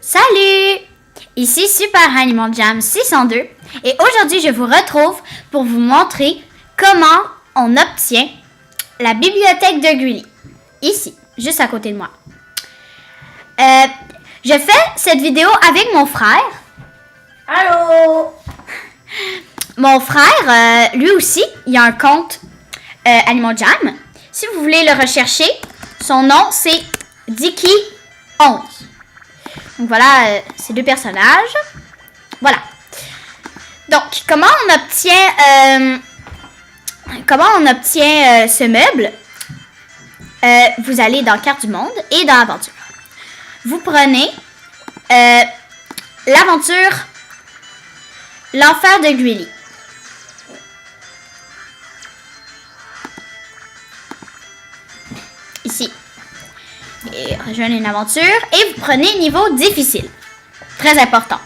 Salut! Ici Super Animal Jam 602 et aujourd'hui je vous retrouve pour vous montrer comment on obtient la bibliothèque de Greely. Ici, juste à côté de moi. Je fais cette vidéo avec mon frère. Allô? Mon frère, lui aussi, il a un compte Animal Jam. Si vous voulez le rechercher, son nom c'est Dicky11. Donc voilà, ces deux personnages. Voilà. Donc, comment on obtient ce meuble? Vous allez dans Carte du Monde et dans Aventure. Vous prenez l'aventure L'Enfer de Greely. Ici. Et rejoindre une aventure. Et vous prenez niveau difficile. Très important.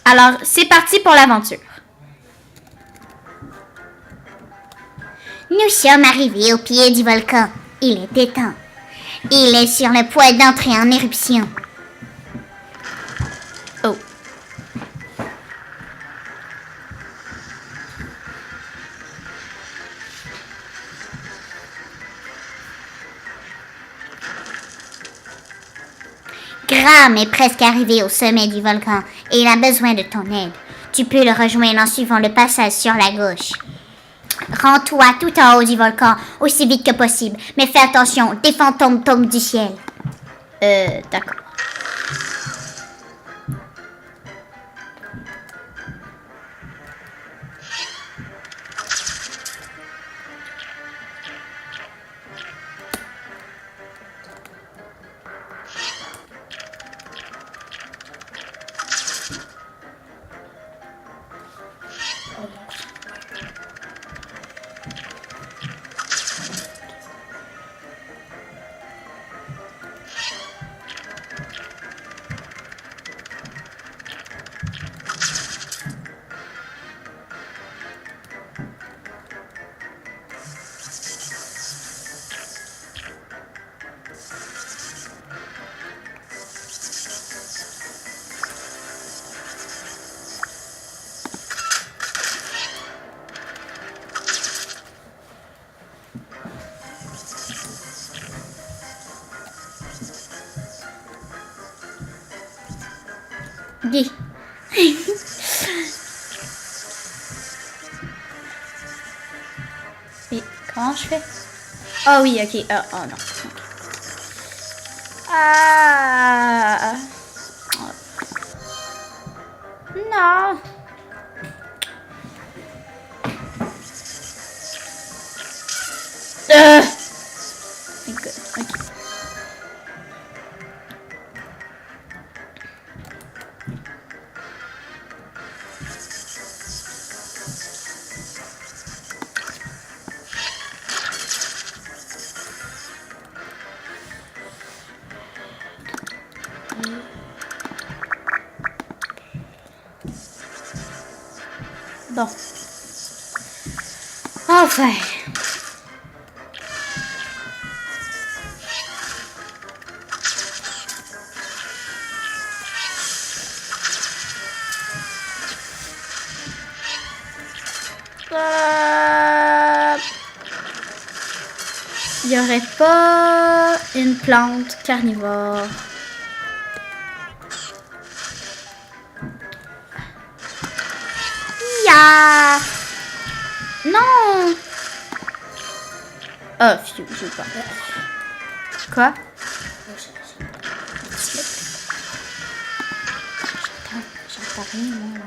Alors, c'est parti pour l'aventure. Nous sommes arrivés au pied du volcan. Il était temps. Il est sur le point d'entrer en éruption. Oh. Graham est presque arrivé au sommet du volcan et il a besoin de ton aide. Tu peux le rejoindre en suivant le passage sur la gauche. Rends-toi tout en haut du volcan aussi vite que possible, mais fais attention, des fantômes tombent du ciel. D'accord. Guy. Et comment je fais? Oh oui, ok. Oh non. Okay. Ah. Non. Écoute, ok. Bon. Enfin. Il n'y aurait pas une plante carnivore. Ya! Non! Oh, je sais pas. Quoi? J'entends rien, moi, là.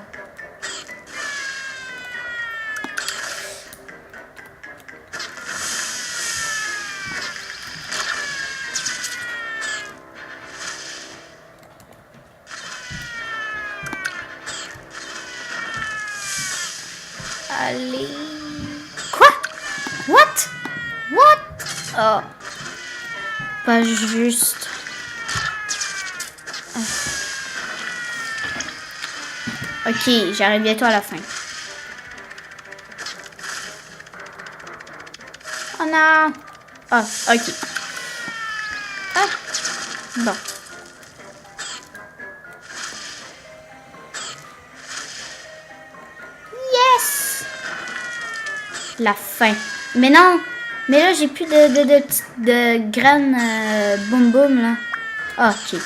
Allez. Quoi? What? Oh. Pas juste. Ok, j'arrive bientôt à la fin. Oh non. Ah, ok. Bon. Yes! La fin. Mais non! Mais là, j'ai plus de graines boum boum, là. Ah, ok.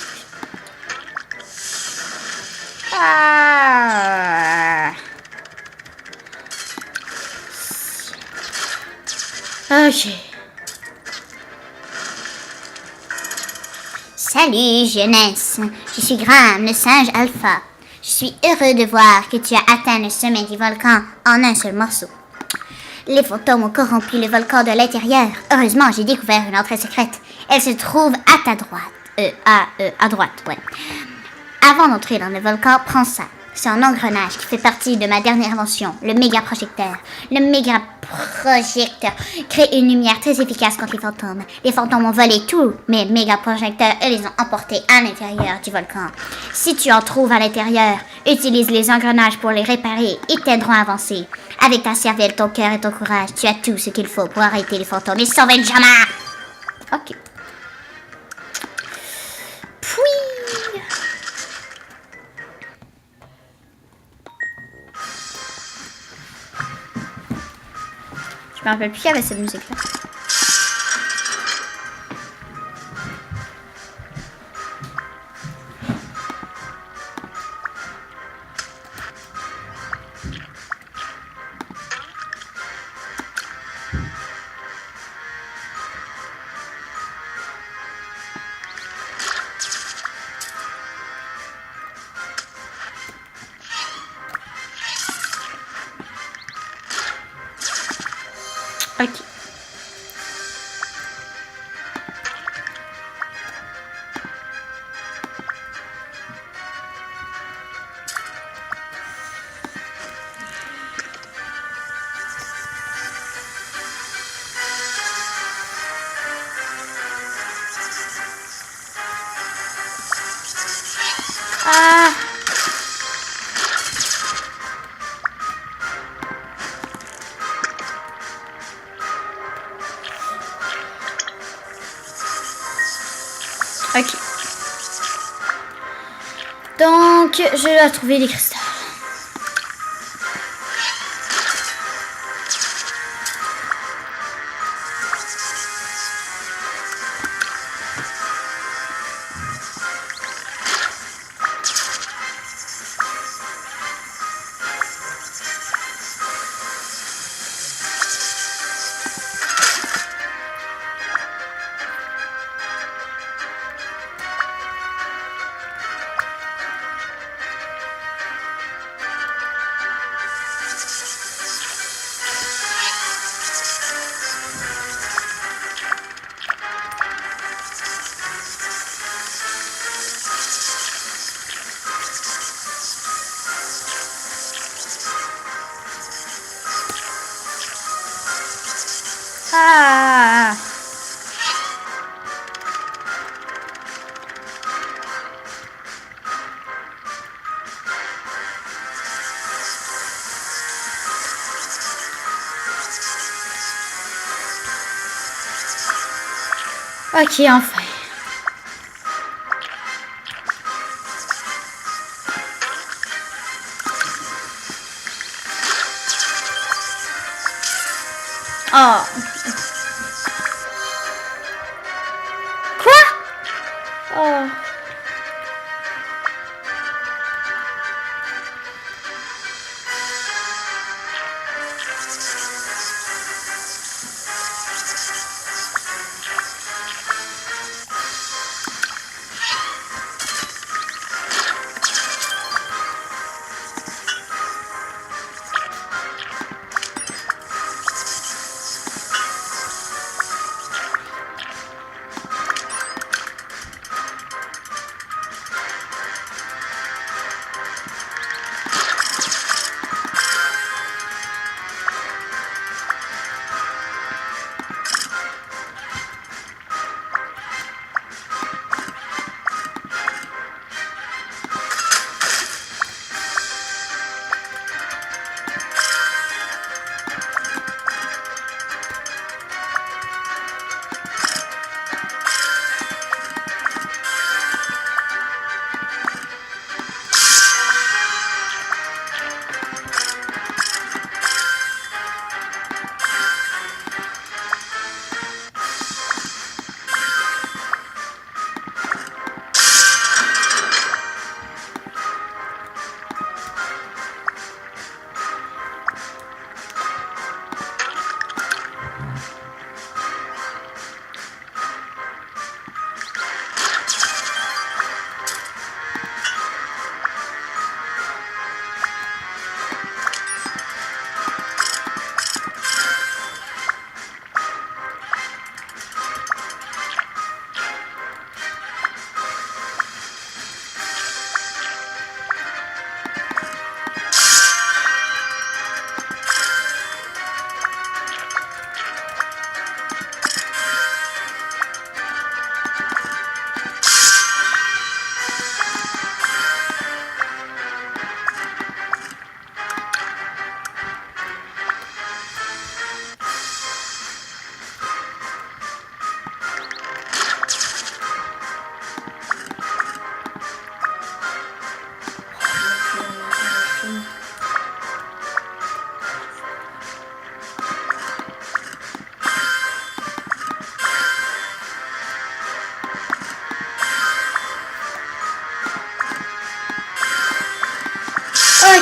Ah! Ok. Salut, jeunesse. Je suis Graham, le singe alpha. Je suis heureux de voir que tu as atteint le sommet du volcan en un seul morceau. Les fantômes ont corrompu le volcan de l'intérieur. Heureusement, j'ai découvert une entrée secrète. Elle se trouve à ta droite. À droite, ouais. Avant d'entrer dans le volcan, prends ça. C'est un engrenage qui fait partie de ma dernière invention, le méga-projecteur. Le méga-projecteur crée une lumière très efficace contre les fantômes. Les fantômes ont volé tous mes méga-projecteurs et les ont emportés à l'intérieur du volcan. Si tu en trouves à l'intérieur, utilise les engrenages pour les réparer et t'aideront à avancer. Avec ta cervelle, ton cœur et ton courage, tu as tout ce qu'il faut pour arrêter les fantômes et sauver le Jama. Ok. Puis... Je me rappelle plus qu'il y avait cette musique-là. Ok. Ah. Ok. Donc, je dois trouver les cristals. Ah. Ok, enfin. Oh. Quoi? Oh.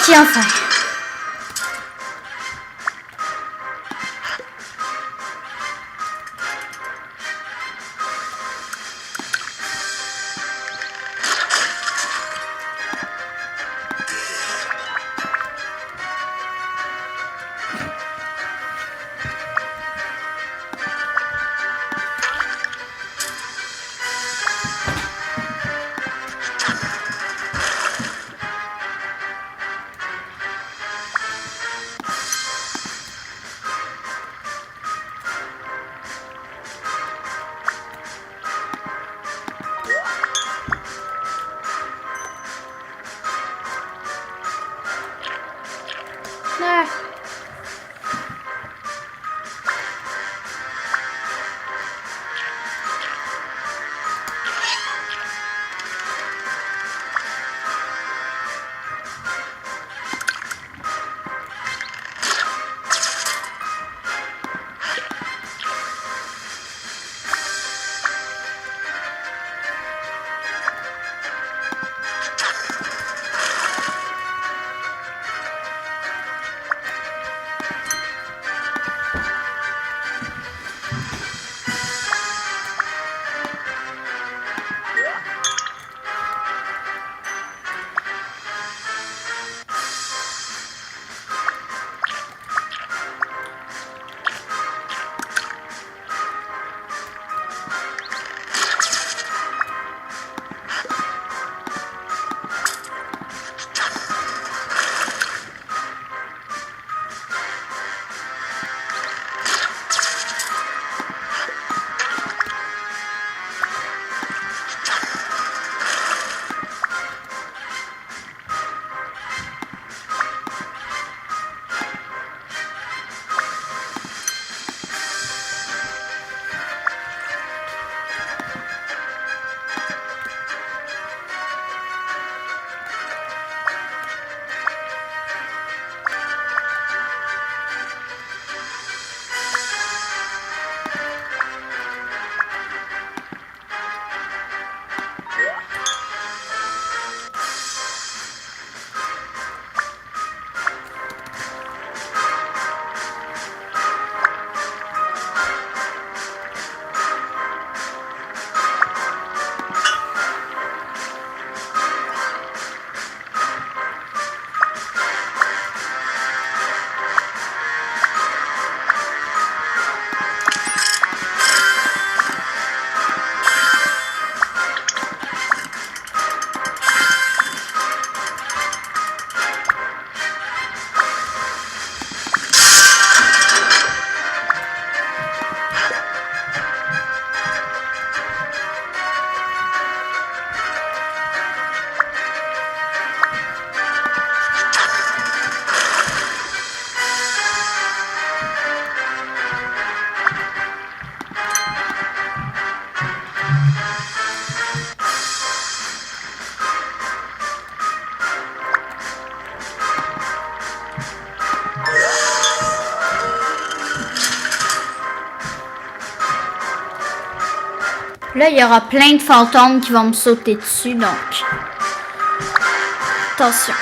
Ok, enfin. Ah. Là, il y aura plein de fantômes qui vont me sauter dessus, donc attention.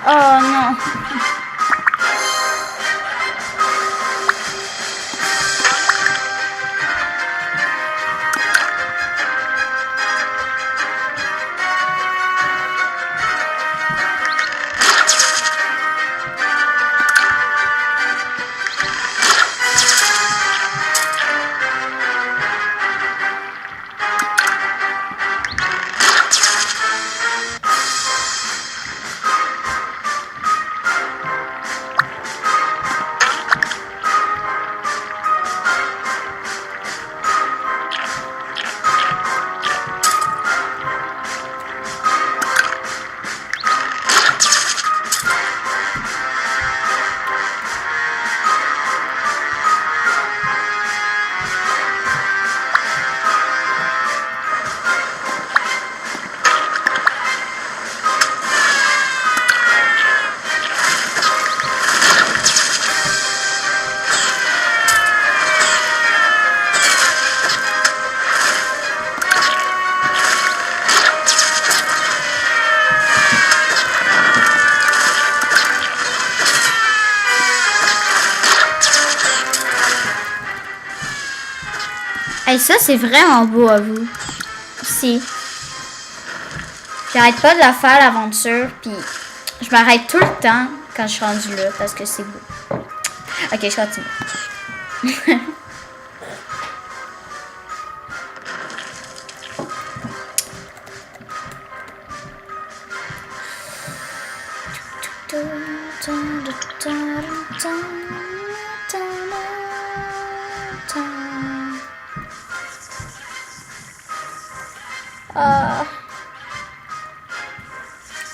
Oh non. Hey, ça, c'est vraiment beau à vous. Ici. J'arrête pas de la faire, l'aventure, puis je m'arrête tout le temps quand je suis rendue là, parce que c'est beau. Ok, je continue.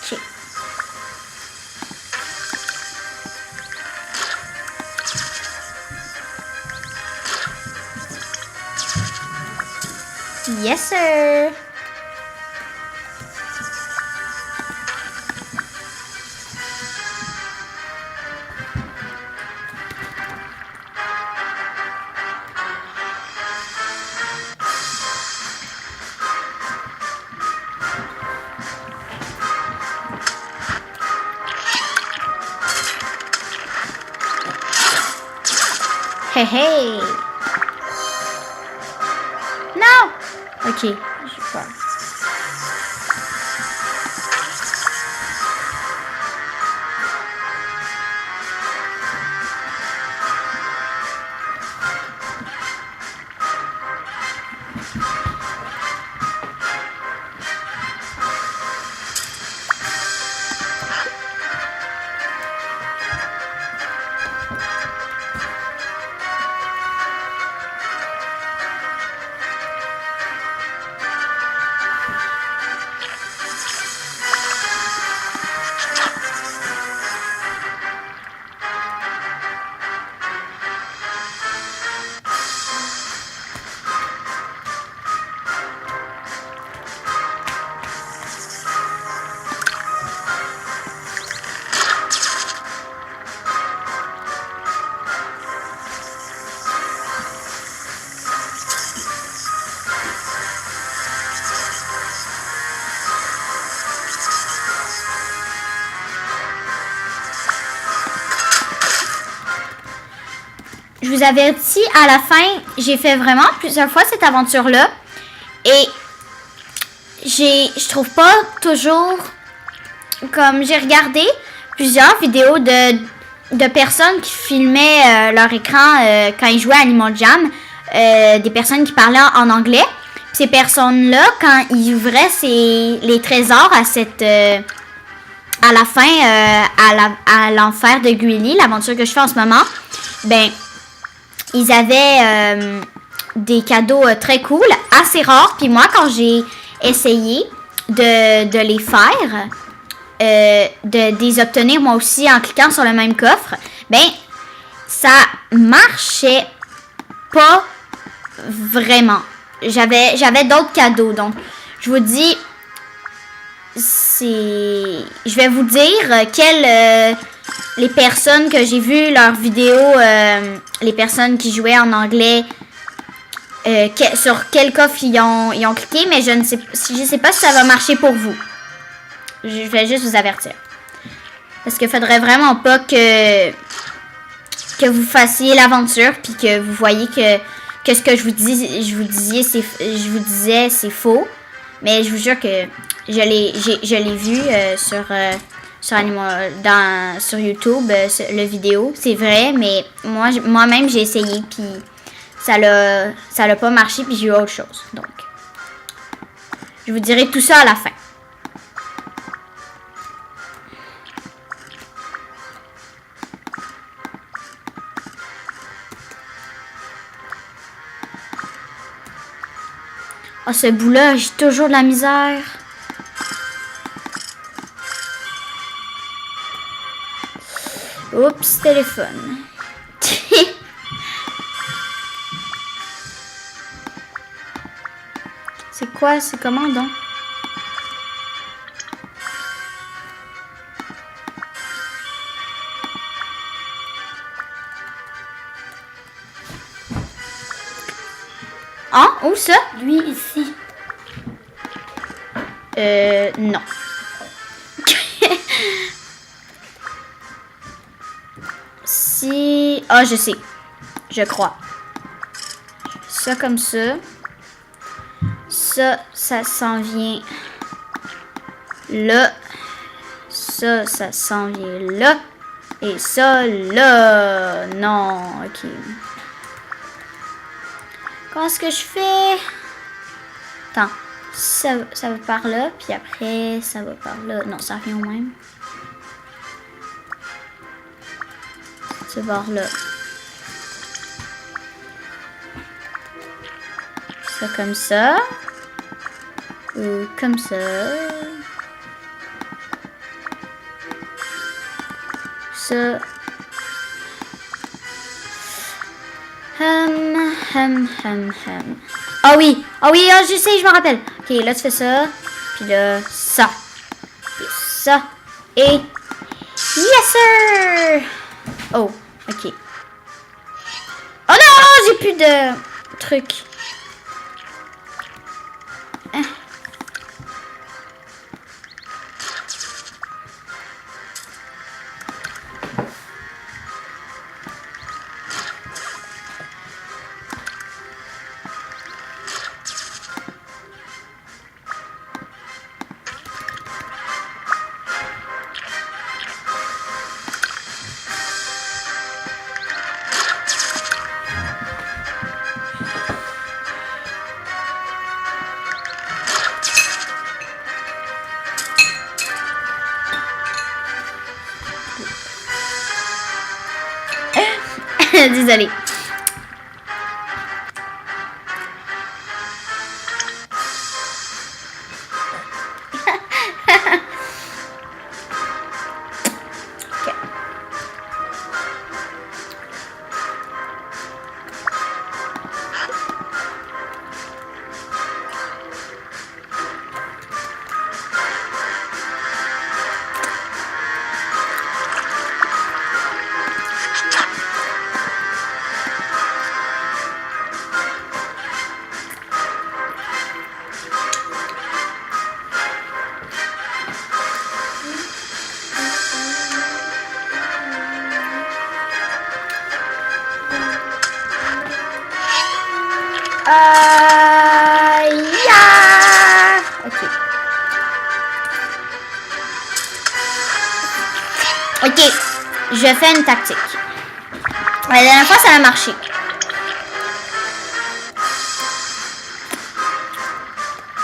Ok. Yes, sir. Hey, hey. Non. Ok, j'ai peur. Je vous avertis, à la fin, j'ai fait vraiment plusieurs fois cette aventure-là. Et je trouve pas toujours... Comme j'ai regardé plusieurs vidéos de personnes qui filmaient leur écran quand ils jouaient à Animal Jam. Des personnes qui parlaient en anglais. Ces personnes-là, quand ils ouvraient les trésors à la fin, à l'enfer de Greely, l'aventure que je fais en ce moment, ben... Ils avaient des cadeaux très cool, assez rares. Puis moi, quand j'ai essayé de les faire, de les obtenir moi aussi en cliquant sur le même coffre, ben ça marchait pas vraiment. J'avais d'autres cadeaux. Donc, je vous dis, je vais vous dire les personnes que j'ai vu leurs vidéos, les personnes qui jouaient en anglais, sur quel coffre ils ont cliqué, mais je sais pas si ça va marcher pour vous. Je vais juste vous avertir. Parce qu'il faudrait vraiment pas que vous fassiez l'aventure puis que vous voyez que ce que je vous disais c'est faux. Mais je vous jure que je l'ai vu sur YouTube, le vidéo. C'est vrai, mais moi-même, j'ai essayé, puis ça l'a pas marché, puis j'ai eu autre chose. Donc, je vous dirai tout ça à la fin. Ah, ce bout-là, j'ai toujours de la misère. Oups, téléphone. C'est quoi? C'est comment donc? Ah, où ça? Lui, ici. Non. Si... Ah, je sais. Je crois. ça comme ça. Ça, ça s'en vient là. Ça, ça s'en vient là. Et ça, là. Non, ok. Comment est-ce que je fais? Attends. Ça va par là, puis après, ça va par là. Non, ça revient au même. Ça va par là. Ça comme ça. Ou comme ça. Ça. Ah oui, je sais, je me rappelle. Ok, là tu fais ça, puis là ça, et ça, et yes sir. Oh, ok. Oh non, j'ai plus de trucs. Désolée. Yeah! Ok. Ok, je fais une tactique. La dernière fois, ça a marché.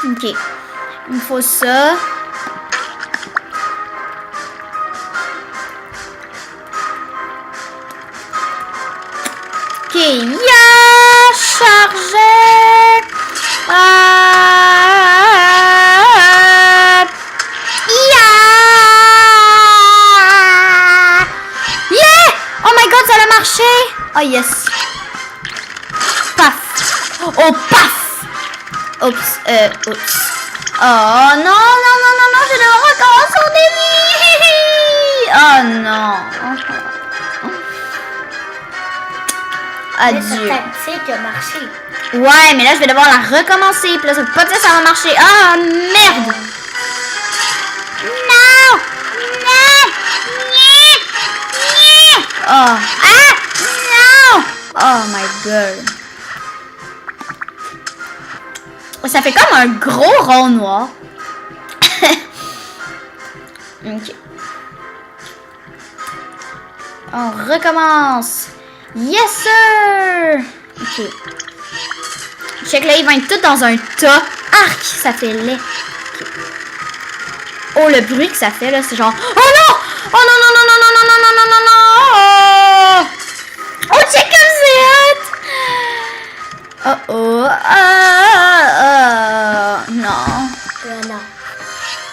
Ok. Il me faut ça. Ok, yeah! Chargé! Yeah! Oh my god, ça a marché! Oh yes! Paf! Oh paf! Oups, oups. Oh non, non, non, non, non, je dois recommencer au début! Oh non! Adieu. Ta tactique a marché. Ouais, mais là, je vais devoir la recommencer. Puis là, ça veut pas dire que ça va marcher. Ah, merde! Non! Non! Oh! Ah! Non! Oh my god. Ça fait comme un gros rond noir. Ok. On recommence. Yes, sir! Ok. Check là, ils vont être tous dans un tas. Arc, ça fait laid. Okay. Oh, le bruit que ça fait, là, c'est genre... Oh non! Oh non, non, non, non, non, non, non, non, non, non, non! Oh, check comme c'est hot! Oh, oh, non. Non.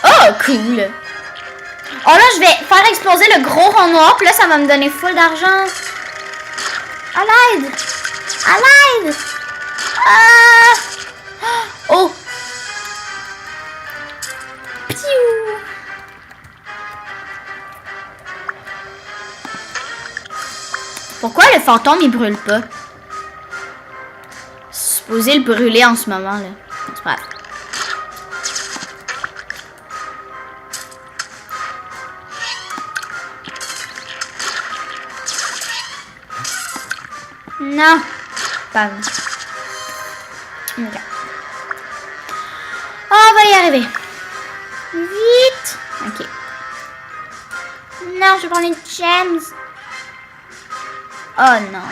Oh, cool! Oh là, je vais faire exploser le gros rond noir, puis là, ça va me donner full d'argent. À l'aide! À l'aide! Ah! Oh! Piou! Pourquoi le fantôme, il brûle pas? C'est supposé le brûler en ce moment, là. C'est pas grave. Non. Pardon. Ok. On va y arriver. Vite. Ok. Non, je prends une gems. Oh non.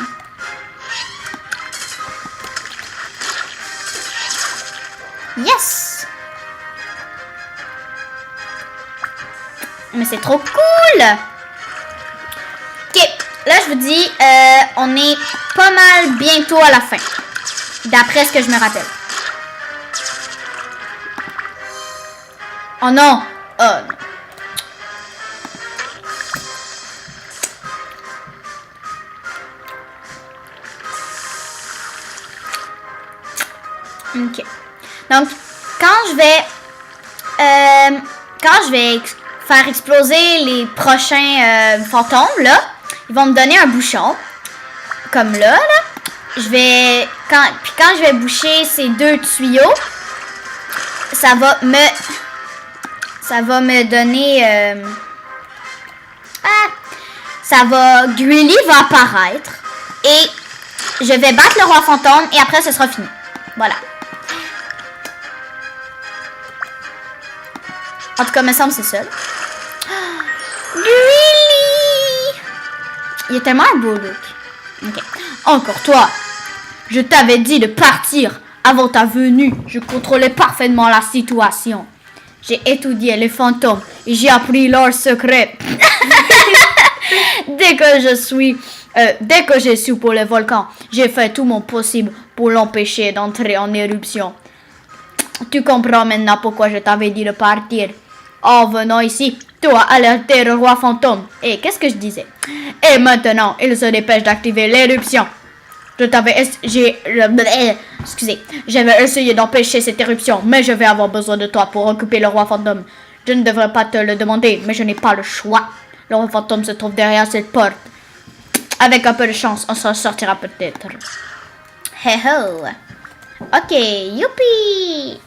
Yes. Mais c'est trop cool. Ok. Là, je vous dis, on est pas mal bientôt à la fin. D'après ce que je me rappelle. Oh non. Oh non. Ok. Donc, quand je vais faire exploser les prochains fantômes, là, ils vont me donner un bouchon. Comme là. Je vais... Quand je vais boucher ces 2 tuyaux, ça va me donner... ça va... Grilly va apparaître. Et je vais battre le roi fantôme et après, ce sera fini. Voilà. En tout cas, il me semble que c'est ça. Grilly! Il a tellement un beau look. Ok. Encore toi. Je t'avais dit de partir avant ta venue. Je contrôlais parfaitement la situation. J'ai étudié les fantômes et j'ai appris leurs secrets. Dès que j'ai su pour le volcan, j'ai fait tout mon possible pour l'empêcher d'entrer en éruption. Tu comprends maintenant pourquoi je t'avais dit de partir. En venant ici, tu as alerté le roi fantôme. Et qu'est-ce que je disais? Et maintenant, il se dépêche d'activer l'éruption. J'avais essayé d'empêcher cette éruption, mais je vais avoir besoin de toi pour occuper le roi fantôme. Je ne devrais pas te le demander, mais je n'ai pas le choix. Le roi fantôme se trouve derrière cette porte. Avec un peu de chance, on s'en sortira peut-être. Hey ho! Ok, youpi!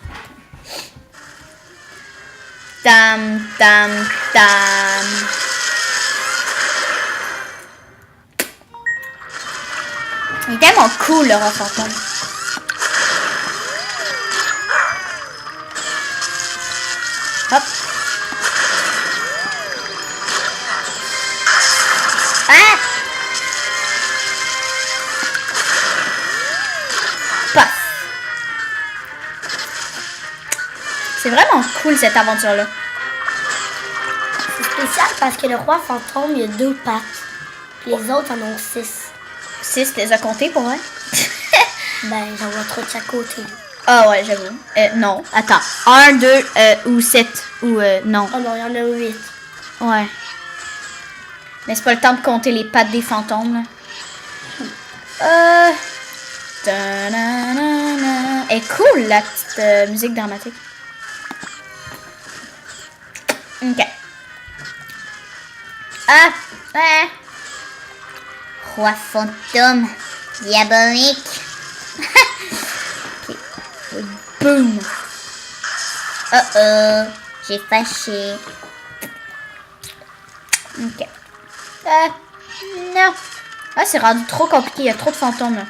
Tam, tam, tam. Il est tellement cool, le roi fantôme. Hop. Ah! Paf. C'est vraiment cool, cette aventure-là. C'est spécial parce que le roi fantôme, il a 2 pattes. Puis les autres en ont 6. 6, tu les as comptés pour vrai? Ben, j'en vois 3 de chaque côté. Ah ouais, j'avoue. Non, attends. 1, 2 ou 7. Ou non. Oh non, il y en a 8. Ouais. Mais c'est pas le temps de compter les pattes des fantômes, là. Ta-na-na-na. Elle est cool, la petite musique dramatique. Ok. Ah! Ouais. Roi fantôme. Diabolique. Ok. Boom! Oh, j'ai fâché. Ok. Non. Ah, c'est rendu trop compliqué. Il y a trop de fantômes, là.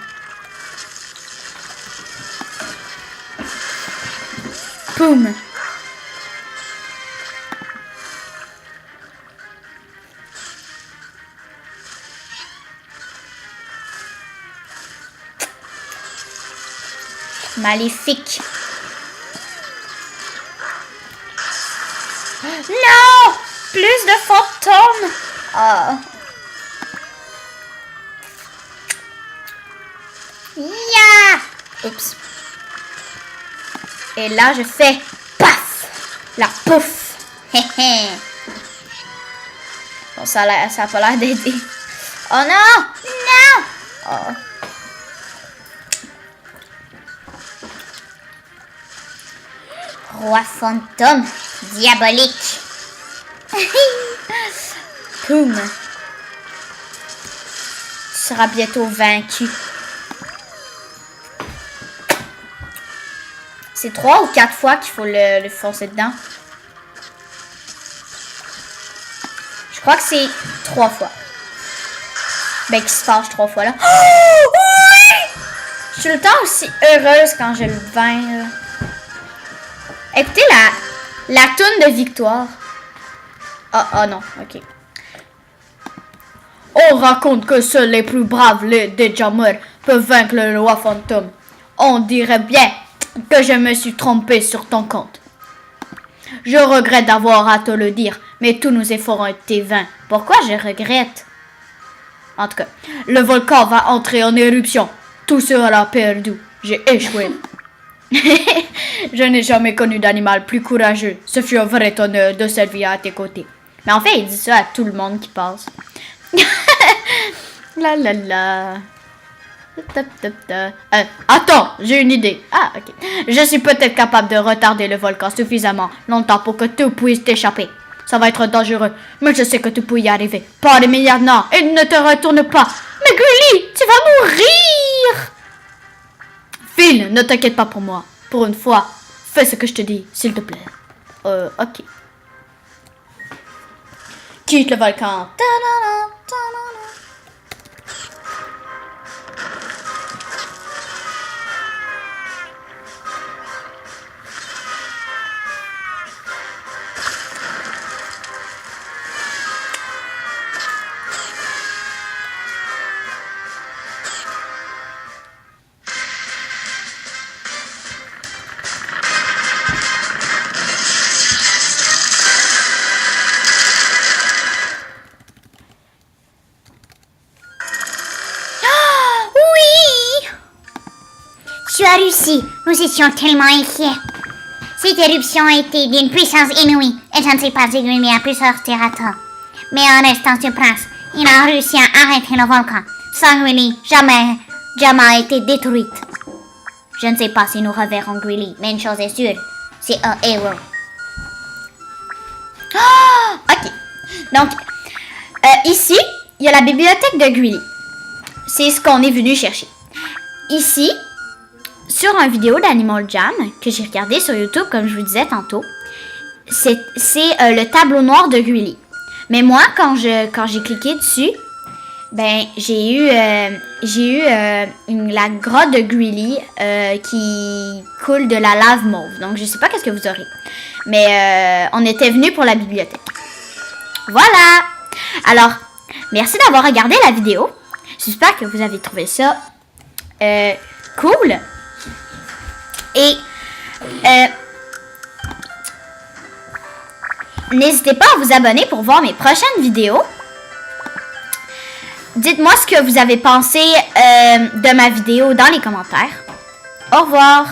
Boom! Maléfique. Non! Plus de fantômes! Ah. Ya! Oups. Et là, je fais paf! La pouf! Hé hé. Bon, ça a pas l'air d'aider. Oh non! Non! Oh. Roi fantôme. Diabolique. Poum! Tu seras bientôt vaincu. C'est 3 ou 4 fois qu'il faut le foncer dedans. Je crois que c'est 3 fois. Ben, qu'il se fâche 3 fois là. Oh! Oui! Je suis le temps aussi heureuse quand je le vains. Là. Écoutez la toune de victoire. Ah non, ok. On raconte que seuls les plus braves, les Déjammer, peuvent vaincre le roi fantôme. On dirait bien que je me suis trompée sur ton compte. Je regrette d'avoir à te le dire, mais tous nos efforts ont été vains. Pourquoi je regrette? En tout cas, le volcan va entrer en éruption. Tout sera perdu. J'ai échoué. Je n'ai jamais connu d'animal plus courageux. Ce fut un vrai honneur de servir à tes côtés. Mais en fait, il dit ça à tout le monde qui passe. La la la. Attends, j'ai une idée. Ah, ok. Je suis peut-être capable de retarder le volcan suffisamment longtemps pour que tu puisses t'échapper. Ça va être dangereux, mais je sais que tu peux y arriver. Pas des milliards, non, et ne te retourne pas. Mais Gully, tu vas mourir. Phil, ne t'inquiète pas pour moi. Pour une fois, fais ce que je te dis, s'il te plaît. Ok. Quitte le volcan. Ta-da-da, ta-da-da. Tu as réussi. Nous étions tellement inquiets. Cette éruption a été d'une puissance inouïe et je ne sais pas si Grimmy a pu sortir à temps. Mais en restant sur place, il a réussi à arrêter le volcan. Sans Grilly, jamais a été détruite. Je ne sais pas si nous reverrons Grilly, mais une chose est sûre, c'est un héros. Ok. Donc, ici, il y a la bibliothèque de Grilly. C'est ce qu'on est venu chercher. Ici, sur une vidéo d'Animal Jam que j'ai regardé sur YouTube, comme je vous disais tantôt, c'est le tableau noir de Grilly. Mais moi, quand j'ai cliqué dessus, ben j'ai eu la grotte de Grilly qui coule de la lave mauve. Donc je sais pas qu'est-ce que vous aurez. Mais on était venu pour la bibliothèque. Voilà. Alors, merci d'avoir regardé la vidéo. J'espère que vous avez trouvé ça cool. Et n'hésitez pas à vous abonner pour voir mes prochaines vidéos. Dites-moi ce que vous avez pensé de ma vidéo dans les commentaires. Au revoir.